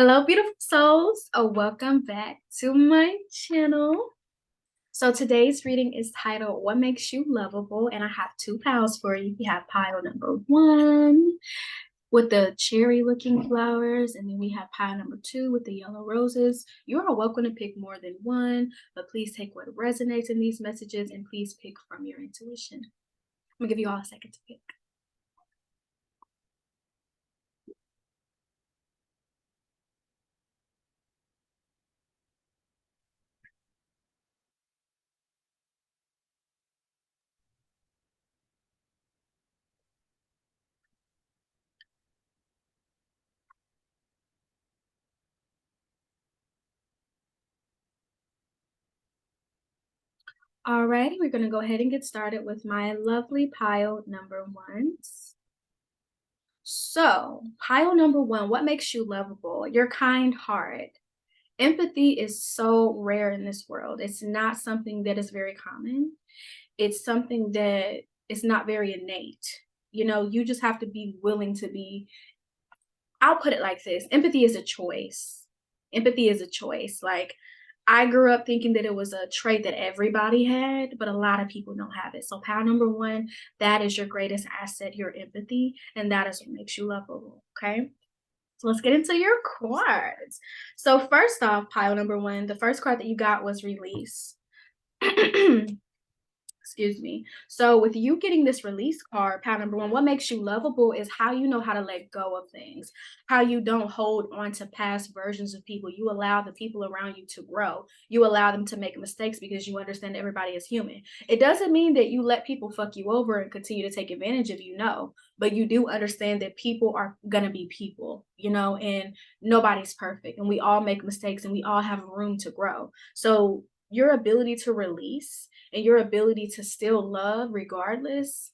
Hello, beautiful souls. Welcome back to my channel. So today's reading is titled What Makes You Lovable? And I have two piles for you. We have pile number one with the cherry looking flowers, and then we have pile number two with the yellow roses. You are welcome to pick more than one, but please take what resonates in these messages and please pick from your intuition. I'm gonna give you all a second to pick. Alrighty, we're gonna go ahead and get started with my lovely pile number ones. So, pile number one, what makes you lovable? Your kind heart. Empathy is so rare in this world. It's not something that is very common. It's something that is not very innate. You just have to be willing to be. I'll put it like this: empathy is a choice. Empathy is a choice. Like, I grew up thinking that it was a trait that everybody had, but a lot of people don't have it. So, pile number one, that is your greatest asset, your empathy, and that is what makes you lovable. Okay. So let's get into your cards. So, first off, pile number one, the first card that you got was release. Excuse me. So with you getting this release card, pile number one, what makes you lovable is how you know how to let go of things, how you don't hold on to past versions of people. You allow the people around you to grow. You allow them to make mistakes because you understand everybody is human. It doesn't mean that you let people fuck you over and continue to take advantage of you, no, but you do understand that people are going to be people, and nobody's perfect, and we all make mistakes and we all have room to grow. So your ability to release and your ability to still love regardless,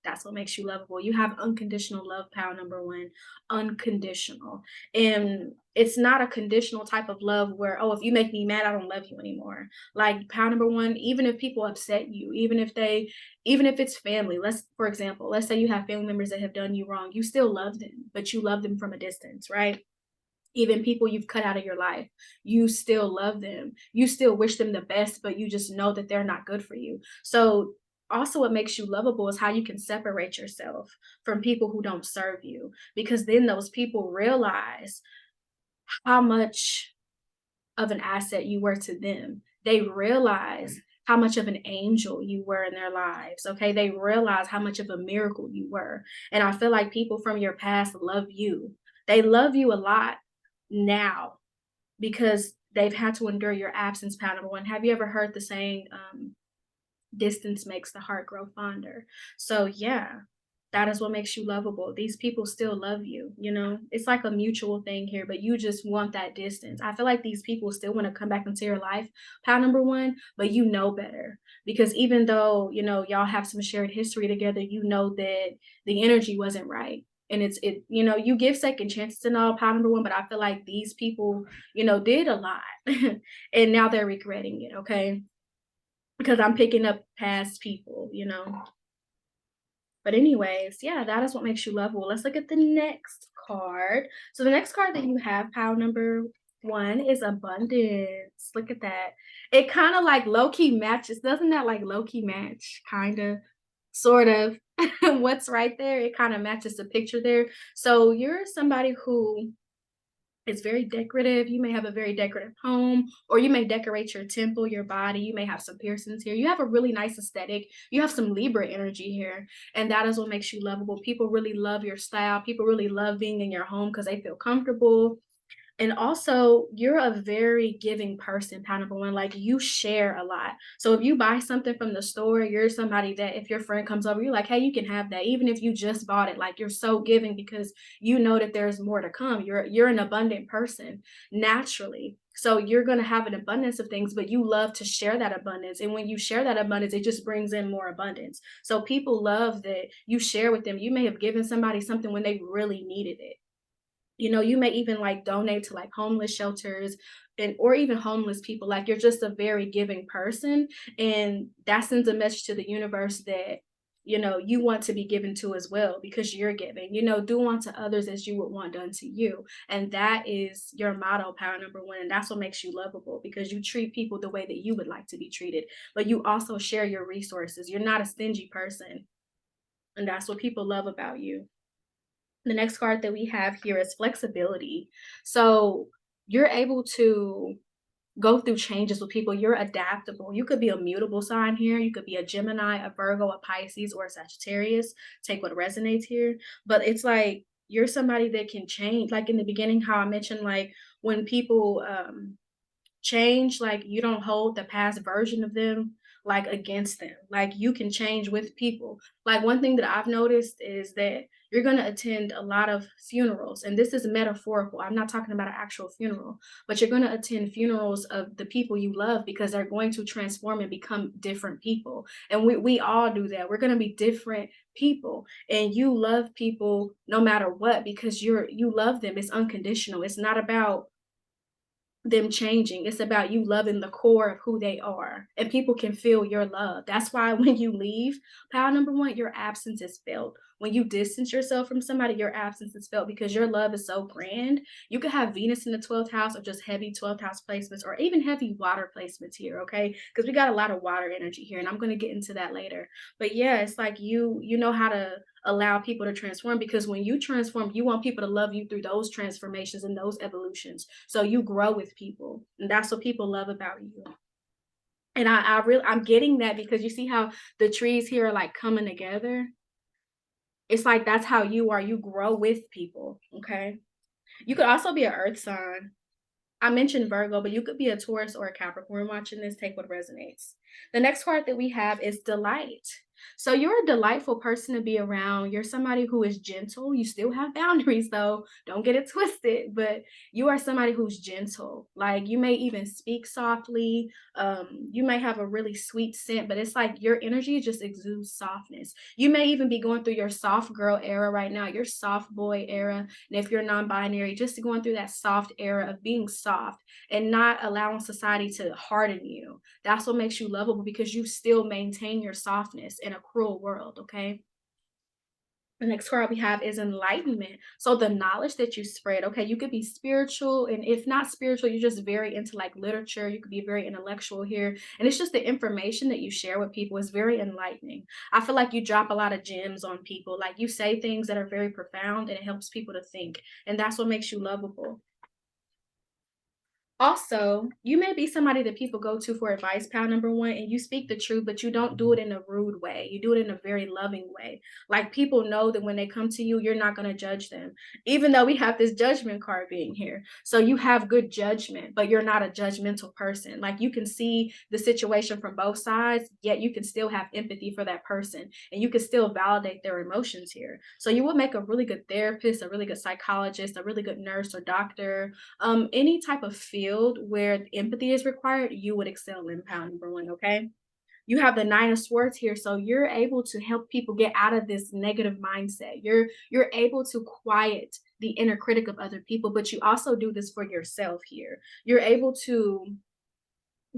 that's what makes you lovable. You have unconditional love, pile number one, unconditional. And it's not a conditional type of love where, oh, if you make me mad, I don't love you anymore. Like, pile number one, even if people upset you, even if it's family, for example, let's say you have family members that have done you wrong, you still love them, but you love them from a distance, right? Even people you've cut out of your life, you still love them. You still wish them the best, but you just know that they're not good for you. So, also, what makes you lovable is how you can separate yourself from people who don't serve you, because then those people realize how much of an asset you were to them. They realize how much of an angel you were in their lives. Okay. They realize how much of a miracle you were. And I feel like people from your past love you. They love you a lot now because they've had to endure your absence, pal number one. Have you ever heard the saying, distance makes the heart grow fonder? So, yeah, that is what makes you lovable. These people still love you, It's like a mutual thing here, but you just want that distance. I feel like these people still want to come back into your life, pal number one, but you know better. Because even though, y'all have some shared history together, you know that the energy wasn't right. And you give second chances and all, pal number one, but I feel like these people, did a lot and now they're regretting it, okay? Because I'm picking up past people. But anyways, yeah, that is what makes you lovable. Let's look at the next card. So the next card that you have, pile number one, is abundance. Look at that. It kind of like low-key matches. Doesn't that like low-key match? Kind of, sort of. What's right there? It kind of matches the picture there. So you're somebody who it's very decorative. You may have a very decorative home, or you may decorate your temple, your body. You may have some piercings here. You have a really nice aesthetic. You have some Libra energy here, and that is what makes you lovable. People really love your style. People really love being in your home because they feel comfortable. And also, you're a very giving person, kind of one. Like, you share a lot. So if you buy something from the store, you're somebody that if your friend comes over, you're like, hey, you can have that. Even if you just bought it, like, you're so giving because you know that there's more to come. You're an abundant person naturally. So you're going to have an abundance of things, but you love to share that abundance. And when you share that abundance, it just brings in more abundance. So people love that you share with them. You may have given somebody something when they really needed it. You may even like donate to like homeless shelters or even homeless people. Like, you're just a very giving person, and that sends a message to the universe that you want to be given to as well because you're giving. Do unto others as you would want done to you. And that is your motto, power number one. And that's what makes you lovable because you treat people the way that you would like to be treated, but you also share your resources. You're not a stingy person. And that's what people love about you. The next card that we have here is flexibility. So you're able to go through changes with people. You're adaptable. You could be a mutable sign here. You could be a Gemini, a Virgo, a Pisces, or a Sagittarius. Take what resonates here. But it's like you're somebody that can change. Like in the beginning, how I mentioned, like when people change, like you don't hold the past version of them like against them. Like you can change with people. Like one thing that I've noticed is that you're going to attend a lot of funerals, and this is metaphorical. I'm not talking about an actual funeral, but you're going to attend funerals of the people you love because they're going to transform and become different people. And we all do that. We're going to be different people, and you love people no matter what because you love them. It's unconditional. It's not about them changing. It's about you loving the core of who they are, and people can feel your love. That's why when you leave, power number one, your absence is felt. When you distance yourself from somebody, your absence is felt because your love is so grand. You could have Venus in the 12th house or just heavy 12th house placements or even heavy water placements here, okay? Because we got a lot of water energy here, and I'm going to get into that later. But yeah, it's like you know how to allow people to transform because when you transform, you want people to love you through those transformations and those evolutions. So you grow with people, and that's what people love about you. And I'm getting that because you see how the trees here are like coming together. It's like that's how you are. You grow with people. Okay. You could also be an earth sign. I mentioned Virgo, but you could be a Taurus or a Capricorn watching this. Take what resonates. The next card that we have is delight. So you're a delightful person to be around. You're somebody who is gentle. You still have boundaries though. Don't get it twisted, but you are somebody who's gentle. Like you may even speak softly. You may have a really sweet scent, but it's like your energy just exudes softness. You may even be going through your soft girl era right now, your soft boy era. And if you're non-binary, just going through that soft era of being soft and not allowing society to harden you. That's what makes you lovable because you still maintain your softness in a cruel world, okay? The next card we have is enlightenment. So the knowledge that you spread, okay, you could be spiritual, and if not spiritual, you're just very into like literature. You could be very intellectual here, and it's just the information that you share with people is very enlightening. I feel like you drop a lot of gems on people. Like you say things that are very profound, and it helps people to think, and that's what makes you lovable. Also, you may be somebody that people go to for advice, pal number one, and you speak the truth, but you don't do it in a rude way. You do it in a very loving way. Like people know that when they come to you, you're not going to judge them, even though we have this judgment card being here. So you have good judgment, but you're not a judgmental person. Like you can see the situation from both sides, yet you can still have empathy for that person and you can still validate their emotions here. So you would make a really good therapist, a really good psychologist, a really good nurse or doctor, any type of field where empathy is required, you would excel in pound number one, okay? You have the nine of swords here, so you're able to help people get out of this negative mindset. You're able to quiet the inner critic of other people, but you also do this for yourself here. You're able to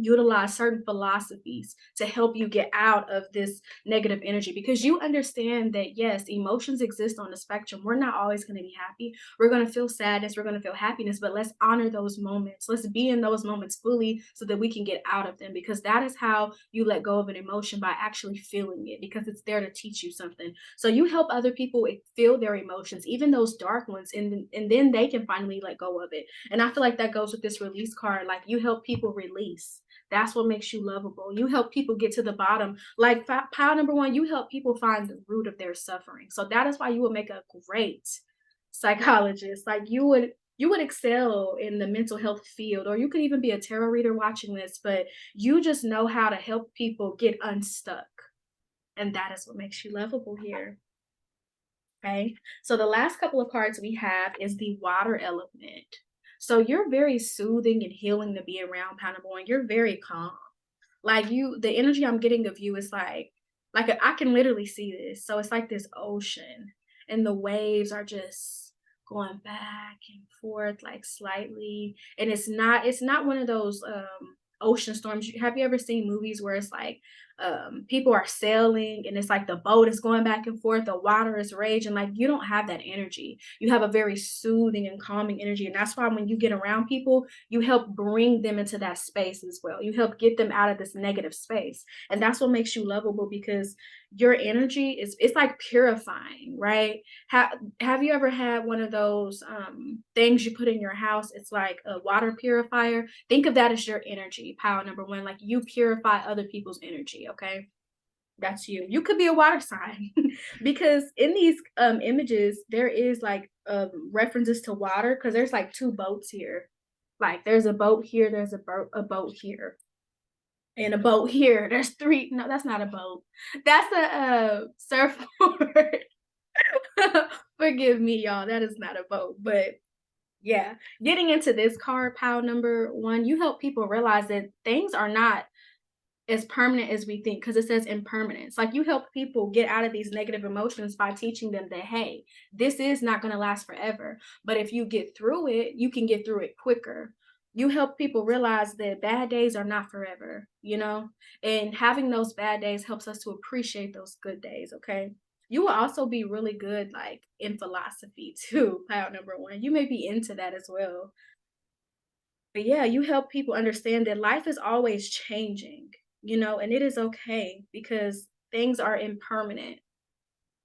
utilize certain philosophies to help you get out of this negative energy because you understand that yes, emotions exist on the spectrum. We're not always going to be happy. We're going to feel sadness, we're going to feel happiness, but let's honor those moments. Let's be in those moments fully so that we can get out of them because that is how you let go of an emotion, by actually feeling it, because it's there to teach you something. So you help other people feel their emotions, even those dark ones, and then they can finally let go of it. And I feel like that goes with this release card. Like you help people release. That's what makes you lovable. You help people get to the bottom. Like pile number one, you help people find the root of their suffering. So that is why you would make a great psychologist. Like you would excel in the mental health field, or you could even be a tarot reader watching this, but you just know how to help people get unstuck. And that is what makes you lovable here. Okay. So the last couple of cards we have is the water element. So you're very soothing and healing to be around, kind of going. You're very calm. Like the energy I'm getting of you is like I can literally see this. So it's like this ocean, and the waves are just going back and forth like slightly. And it's not one of those ocean storms. Have you ever seen movies where it's like people are sailing and it's like the boat is going back and forth, the water is raging? Like, you don't have that energy. You have a very soothing and calming energy. And that's why when you get around people, you help bring them into that space as well. You help get them out of this negative space. And that's what makes you lovable, because your energy is, it's like purifying, right? Have you ever had one of those things you put in your house? It's like a water purifier. Think of that as your energy, pile number one. Like, you purify other people's energy, okay? That's you. You could be a water sign because in these images there is like references to water, because there's like two boats here. Like, there's a boat here, there's a boat here, and a boat here. There's three. No, that's not a boat. That's a surfboard. Forgive me, y'all. That is not a boat. But yeah, getting into this card, pile number one, you help people realize that things are not as permanent as we think, because it says impermanence. Like, you help people get out of these negative emotions by teaching them that, hey, this is not going to last forever. But if you get through it, you can get through it quicker. You help people realize that bad days are not forever, you know? And having those bad days helps us to appreciate those good days, okay? You will also be really good, like, in philosophy too, pile number one. You may be into that as well. But yeah, you help people understand that life is always changing, you know, and it is okay because things are impermanent.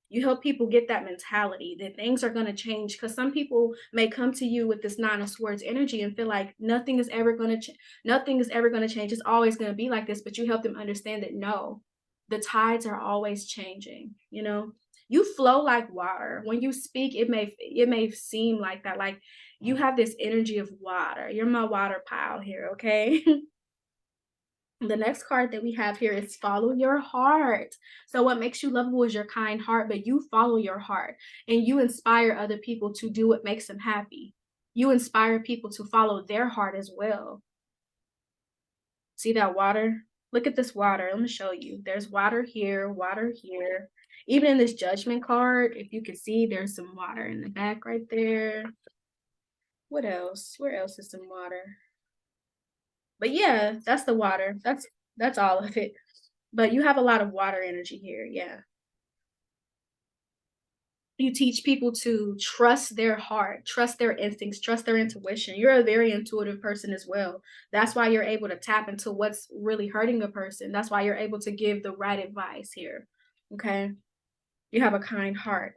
You help people get that mentality that things are going to change, because some people may come to you with this nine of swords energy and feel like nothing is ever going to nothing is ever going to change. It's always going to be like this, but you help them understand that no, the tides are always changing, you know. You flow like water. When you speak, it may seem like that, like you have this energy of water. You're my water pile here, okay? The next card that we have here is follow your heart. So what makes you lovable is your kind heart, but you follow your heart and you inspire other people to do what makes them happy. You inspire people to follow their heart as well. See that water? Look at this water. Let me show you. There's water here, water here. Even in this judgment card, if you can see, there's some water in the back right there. What else? Where else is some water? But yeah, that's the water. That's all of it. But you have a lot of water energy here, yeah. You teach people to trust their heart, trust their instincts, trust their intuition. You're a very intuitive person as well. That's why you're able to tap into what's really hurting a person. That's why you're able to give the right advice here. Okay? You have a kind heart.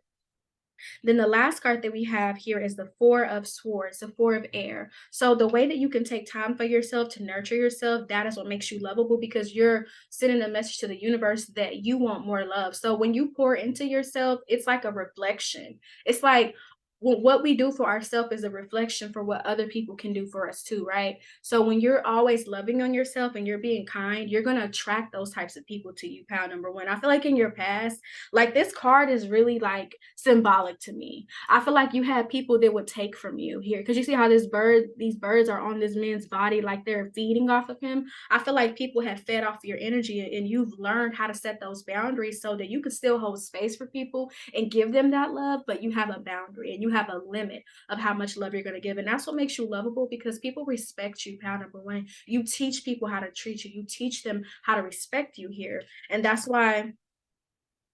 Then the last card that we have here is the Four of Swords, the Four of Air. So the way that you can take time for yourself to nurture yourself, that is what makes you lovable, because you're sending a message to the universe that you want more love. So when you pour into yourself, it's like a reflection. It's like, what we do for ourselves is a reflection for what other people can do for us too, right? So when you're always loving on yourself and you're being kind, you're going to attract those types of people to you, pal number one. I feel like in your past, like, this card is really like symbolic to me. I feel like you had people that would take from you here, because you see how these birds are on this man's body, like they're feeding off of him. I feel like people have fed off your energy, and you've learned how to set those boundaries so that you can still hold space for people and give them that love, but you have a boundary and you have a limit of how much love you're going to give. And that's what makes you lovable, because people respect you, pal number one. You teach people how to treat you, you teach them how to respect you here. And that's why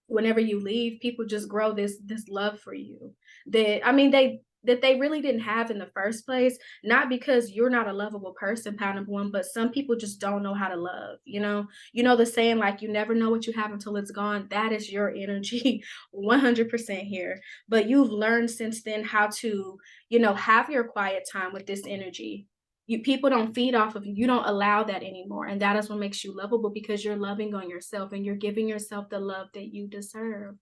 whenever you leave, people just grow this love for you that, I mean, they really didn't have in the first place. Not because you're not a lovable person, pound number one, but some people just don't know how to love, you know. You know the saying, like, you never know what you have until it's gone. That is your energy 100% here. But you've learned since then how to, you know, have your quiet time with this energy. You, people don't feed off of you. You don't allow that anymore. And that is what makes you lovable, because you're loving on yourself and you're giving yourself the love that you deserve.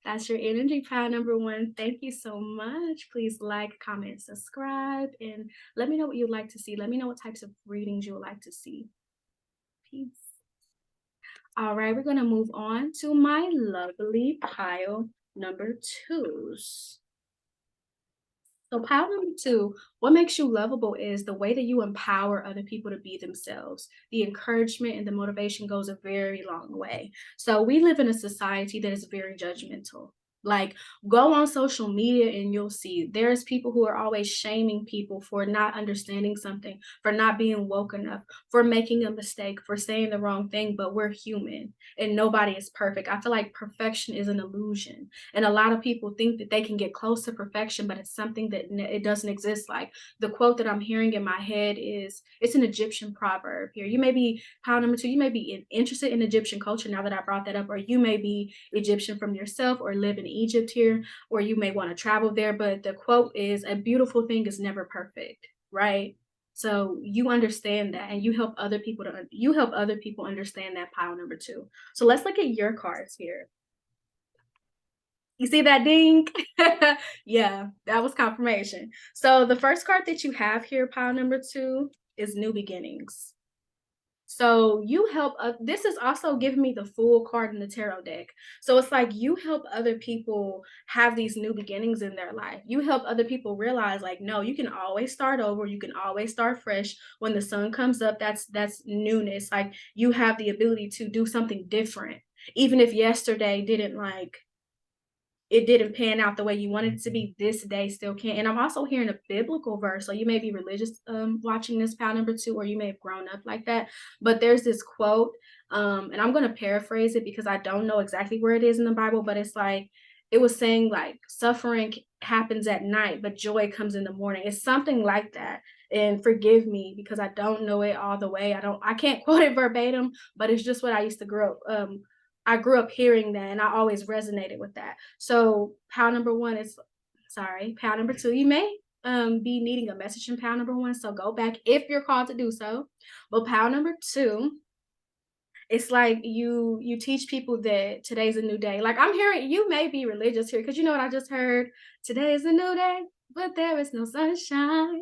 That's your energy pile number one. Thank you so much. Please like, comment, subscribe, and let me know what you'd like to see. Let me know what types of readings you would like to see. Peace. All right, we're going to move on to my lovely pile number twos. So pile number two, what makes you lovable is the way that you empower other people to be themselves. The encouragement and the motivation goes a very long way. So we live in a society that is very judgmental. Like, go on social media and you'll see there's people who are always shaming people for not understanding something, for not being woke enough, for making a mistake, for saying the wrong thing, but we're human and nobody is perfect. I feel like perfection is an illusion. And a lot of people think that they can get close to perfection, but it's something that it doesn't exist. Like the quote that I'm hearing in my head is it's an Egyptian proverb here. You may be pound number two, you may be interested in Egyptian culture now that I brought that up, or you may be Egyptian from yourself or live in Egypt here, or you may want to travel there. But the quote is a beautiful thing is never perfect, right? So you understand that and you help other people understand that pile number two. So let's look at your cards here. You see that ding? Yeah, that was confirmation. So the first card that you have here, pile number two, is new beginnings. So you help this is also giving me the full card in the tarot deck. So it's like you help other people have these new beginnings in their life. You help other people realize like no, you can always start over, you can always start fresh. When the sun comes up, that's newness. Like you have the ability to do something different. Even if yesterday didn't like it didn't pan out the way you wanted it to be, this day still can. And I'm also hearing a biblical verse. So you may be religious watching this pal number two, or you may have grown up like that. But there's this quote, and I'm gonna paraphrase it because I don't know exactly where it is in the Bible, but it's like it was saying like suffering happens at night, but joy comes in the morning. It's something like that. And forgive me because I don't know it all the way. I can't quote it verbatim, but it's just what I used to grow up I grew up hearing that and I always resonated with that. So pound number one is sorry, pound number two, you may be needing a message in pound number one. So go back if you're called to do so. But pound number two, it's like you teach people that today's a new day. Like I'm hearing you may be religious here because you know what I just heard? Today is a new day, but there is no sunshine.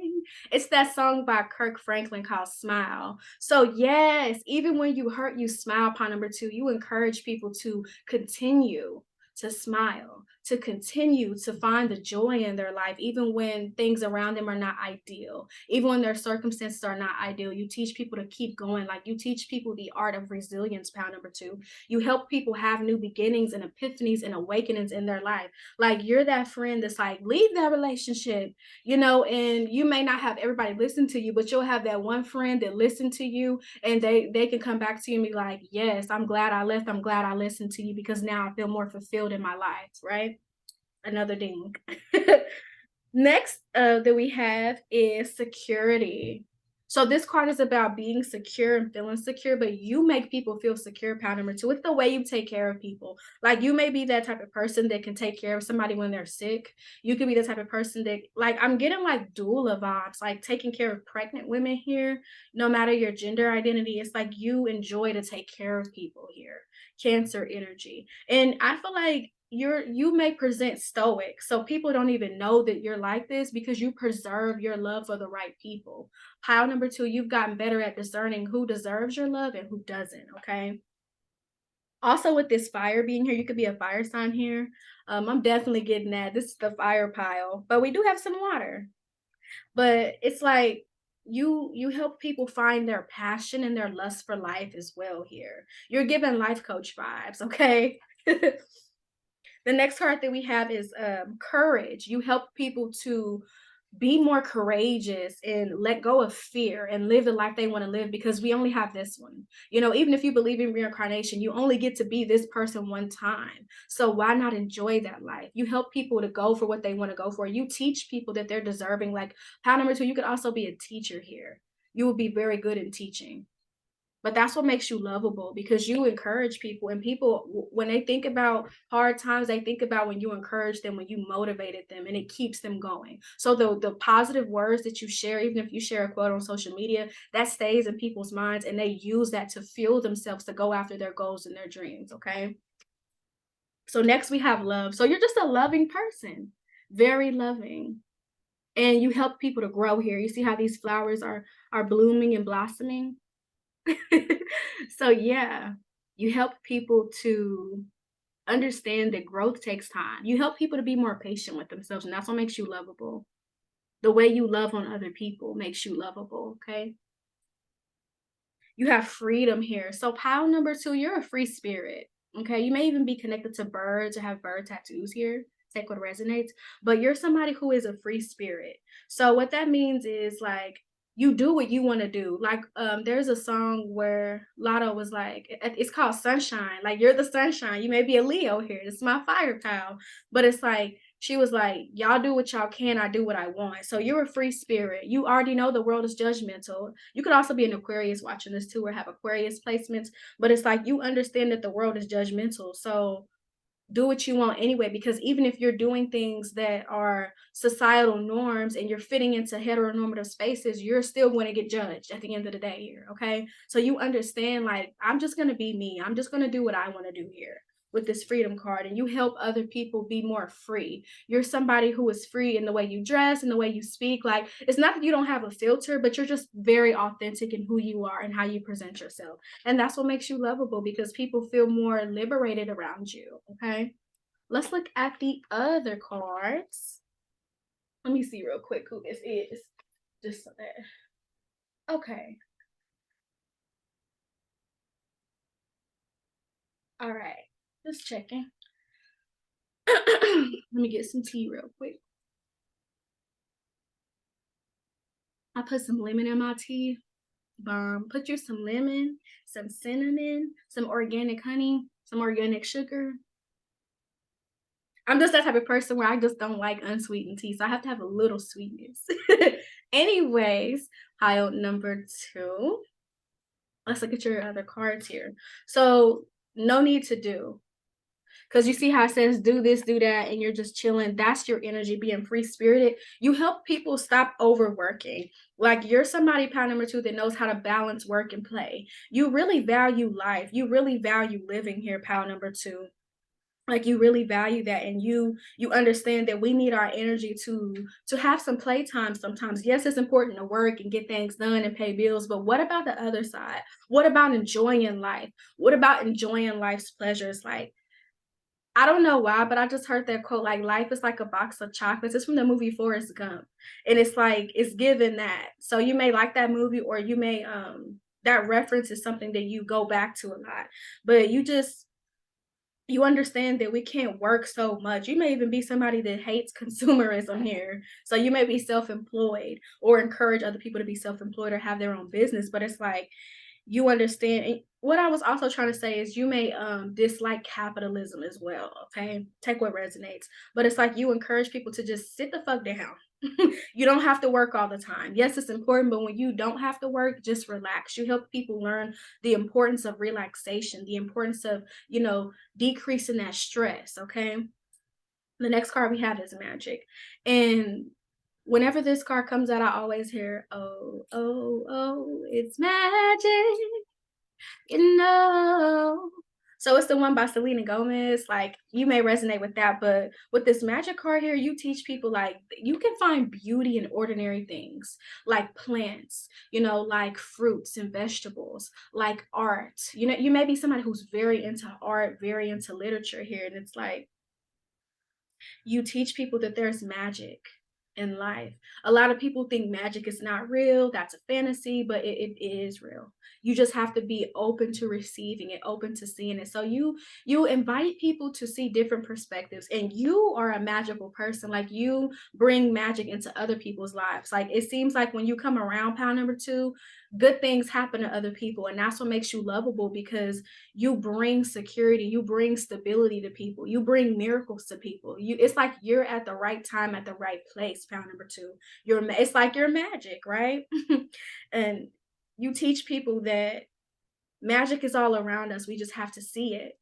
It's that song by Kirk Franklin called Smile. So yes, even when you hurt, you smile upon number two. You encourage people to continue to smile, to continue to find the joy in their life, even when things around them are not ideal, even when their circumstances are not ideal. You teach people to keep going. Like you teach people the art of resilience, pound number two. You help people have new beginnings and epiphanies and awakenings in their life. Like you're that friend that's like, leave that relationship, you know, and you may not have everybody listen to you, but you'll have that one friend that listened to you and they can come back to you and be like, yes, I'm glad I left. I'm glad I listened to you because now I feel more fulfilled in my life, right? Another ding. Next that we have is security. So this card is about being secure and feeling secure, but you make people feel secure. Pound number two, it's the way you take care of people. Like you may be that type of person that can take care of somebody when they're sick. You could be the type of person that, like, I'm getting like doula vibes, like taking care of pregnant women here. No matter your gender identity, it's like you enjoy to take care of people here. Cancer energy, and I feel like you may present stoic so people don't even know that you're like this because you preserve your love for the right people. Pile number two, you've gotten better at discerning who deserves your love and who doesn't. Okay, also with this fire being here, you could be a fire sign here. I'm definitely getting that. This is the fire pile, but we do have some water. But it's like you help people find their passion and their lust for life as well here. You're giving life coach vibes. Okay. The next card that we have is courage. You help people to be more courageous and let go of fear and live the life they want to live because we only have this one. You know, even if you believe in reincarnation, you only get to be this person one time. So why not enjoy that life? You help people to go for what they want to go for. You teach people that they're deserving. Like pound number two, you could also be a teacher here. You will be very good in teaching. But that's what makes you lovable because you encourage people, and people when they think about hard times, they think about when you encourage them, when you motivated them, and it keeps them going. So the positive words that you share, even if you share a quote on social media, that stays in people's minds and they use that to fuel themselves to go after their goals and their dreams. Okay. So next we have love. So you're just a loving person, very loving, and you help people to grow here. You see how these flowers are blooming and blossoming. So yeah, you help people to understand that growth takes time. You help people to be more patient with themselves, and that's what makes you lovable. The way you love on other people makes you lovable, okay? You have freedom here. So pile number two, you're a free spirit. Okay, you may even be connected to birds or have bird tattoos here. Take what resonates, but you're somebody who is a free spirit. So what that means is like you do what you want to do. Like there's a song where Lotto was like it's called Sunshine. Like you're the sunshine. You may be a Leo here. It's my fire pal. But it's like she was like, y'all do what y'all can, I do what I want. So you're a free spirit. You already know the world is judgmental. You could also be an Aquarius watching this too, or have Aquarius placements, but it's like you understand that the world is judgmental. So do what you want anyway, because even if you're doing things that are societal norms and you're fitting into heteronormative spaces, you're still going to get judged at the end of the day here. Okay. So you understand, like, I'm just going to be me. I'm just going to do what I want to do here with this freedom card, and you help other people be more free. You're somebody who is free in the way you dress and the way you speak. Like, it's not that you don't have a filter, but you're just very authentic in who you are and how you present yourself. And that's what makes you lovable, because people feel more liberated around you. Okay. Let's look at the other cards. Let me see real quick who this is. Just so that. Okay. All right. Just checking. Let me get some tea real quick. I put some lemon in my tea. Put you some lemon, some cinnamon, some organic honey, some organic sugar. I'm just that type of person where I just don't like unsweetened tea, so I have to have a little sweetness. Anyways, pile number two. Let's look at your other cards here. So, no need to do. Because you see how it says do this, do that, and you're just chilling. That's your energy, being free spirited. You help people stop overworking. Like you're somebody, pile number two, that knows how to balance work and play. You really value life. You really value living here, pile number two. Like you really value that, and you understand that we need our energy to have some playtime sometimes. Yes, it's important to work and get things done and pay bills, but what about the other side? What about enjoying life? What about enjoying life's pleasures? Like, I don't know why, but I just heard that quote, like, life is like a box of chocolates. It's from the movie Forrest Gump. And it's like, it's given that. So you may like that movie, or you may, that reference is something that you go back to a lot. But you understand that we can't work so much. You may even be somebody that hates consumerism here. So you may be self-employed or encourage other people to be self-employed or have their own business. But it's like you understand. And what I was also trying to say is you may dislike capitalism as well. Okay. Take what resonates. But it's like you encourage people to just sit the fuck down. You don't have to work all the time. Yes, it's important, but when you don't have to work, just relax. You help people learn the importance of relaxation, the importance of, decreasing that stress. Okay. The next card we have is magic. And whenever this card comes out, I always hear, oh, oh, oh, it's magic. You know. So it's the one by Selena Gomez. Like you may resonate with that, but with this magic card here, you teach people like you can find beauty in ordinary things, like plants, like fruits and vegetables, like art. You may be somebody who's very into art, very into literature here, and it's like you teach people that there's magic in life. A lot of people think magic is not real, that's a fantasy, but it is real. You just have to be open to receiving it, open to seeing it. So you invite people to see different perspectives, and you are a magical person. Like you bring magic into other people's lives. Like it seems like when you come around pile number two, good things happen to other people, and that's what makes you lovable, because you bring security, you bring stability to people, you bring miracles to people. It's like you're at the right time at the right place. Pound number two, it's like you're magic, right? And you teach people that magic is all around us, we just have to see it.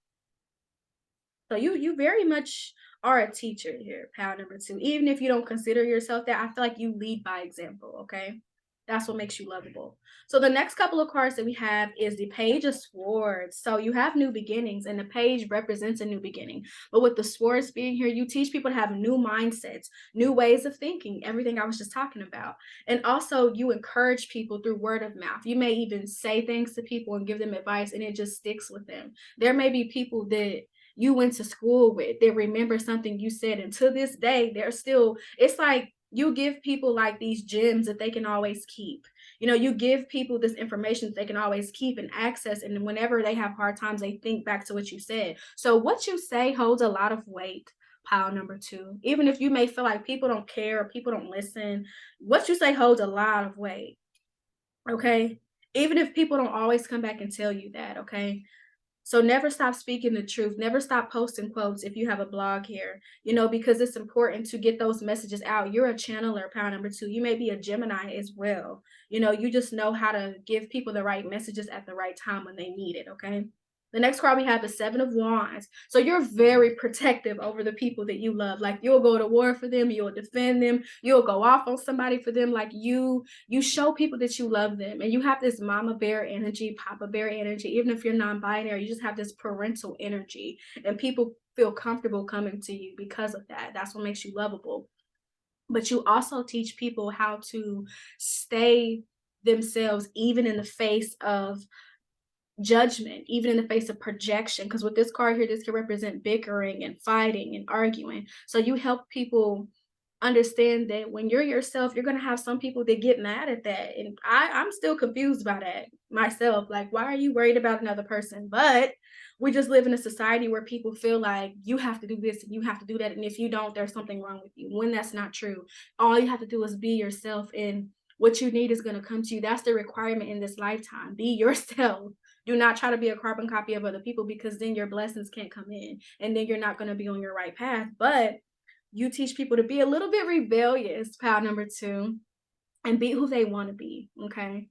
So you very much are a teacher here, pal number two. Even if you don't consider yourself that, I feel like you lead by example, okay? That's what makes you lovable. So the next couple of cards that we have is the Page of Swords. So you have new beginnings, and the page represents a new beginning. But with the swords being here, you teach people to have new mindsets, new ways of thinking, everything I was just talking about. And also you encourage people through word of mouth. You may even say things to people and give them advice, and it just sticks with them. There may be people that you went to school with that remember something you said, and to this day they're still, it's like You give people like these gems that they can always keep. You give people this information that they can always keep and access. And whenever they have hard times, they think back to what you said. So what you say holds a lot of weight. Pile number two. Even if you may feel like people don't care or people don't listen, what you say holds a lot of weight. Okay. Even if people don't always come back and tell you that. Okay. So never stop speaking the truth. Never stop posting quotes if you have a blog here, because it's important to get those messages out. You're a channeler, pound number two. You may be a Gemini as well. You just know how to give people the right messages at the right time when they need it. Okay. The next card we have is Seven of Wands. So you're very protective over the people that you love. Like you'll go to war for them, you'll defend them, you'll go off on somebody for them. Like you show people that you love them, and you have this mama bear energy, papa bear energy. Even if you're non-binary, you just have this parental energy, and people feel comfortable coming to you because of that. That's what makes you lovable. But you also teach people how to stay themselves even in the face of judgment, even in the face of projection. Because with this card here, this can represent bickering and fighting and arguing. So you help people understand that when you're yourself, you're going to have some people that get mad at that. And I'm still confused by that myself. Like, why are you worried about another person? But we just live in a society where people feel like you have to do this and you have to do that. And if you don't, there's something wrong with you, when that's not true. All you have to do is be yourself, and what you need is going to come to you. That's the requirement in this lifetime. Be yourself. Do not try to be a carbon copy of other people, because then your blessings can't come in, and then you're not going to be on your right path. But you teach people to be a little bit rebellious, pile number two, and be who they want to be. Okay.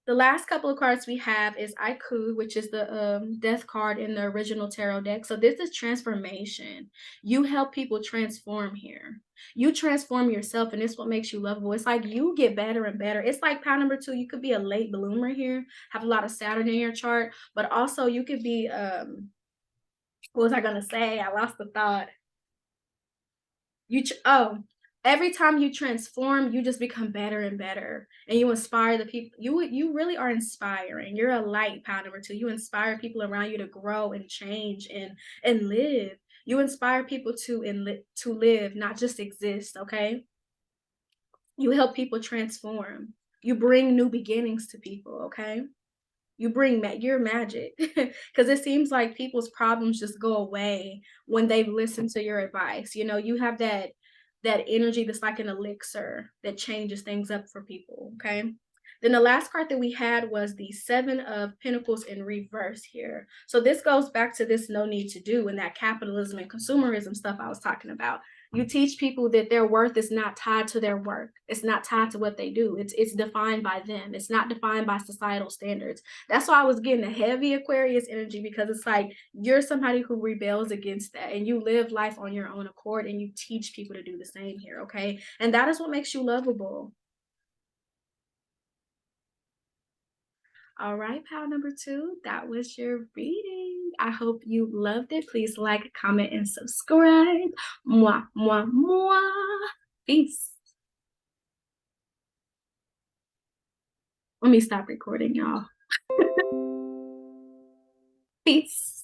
The last couple of cards we have is Aiku, which is the death card in the original tarot deck. So this is transformation. You help people transform here. You transform yourself, and it's what makes you lovable. It's like you get better and better. It's like pound number two. You could be a late bloomer here, have a lot of Saturn in your chart, but also you could be what was I gonna say? I lost the thought. Every time you transform, you just become better and better, and you inspire the people. You really are inspiring. You're a light, pound number two. You inspire people around you to grow and change and live. You inspire people to live, not just exist. Okay. You help people transform. You bring new beginnings to people. Okay. You bring your magic, because it seems like people's problems just go away when they've listened to your advice. You have that energy that's like an elixir that changes things up for people. Okay. Then the last card that we had was the Seven of Pentacles in reverse here. So this goes back to this no need to do and that capitalism and consumerism stuff I was talking about. You teach people that their worth is not tied to their work. It's not tied to what they do. It's defined by them. It's not defined by societal standards. That's why I was getting a heavy Aquarius energy, because it's like you're somebody who rebels against that, and you live life on your own accord, and you teach people to do the same here. Okay. And that is what makes you lovable. All right, pal number two, that was your reading. I hope you loved it. Please like, comment, and subscribe. Mwah, mwah, mwah. Peace. Let me stop recording, y'all. Peace.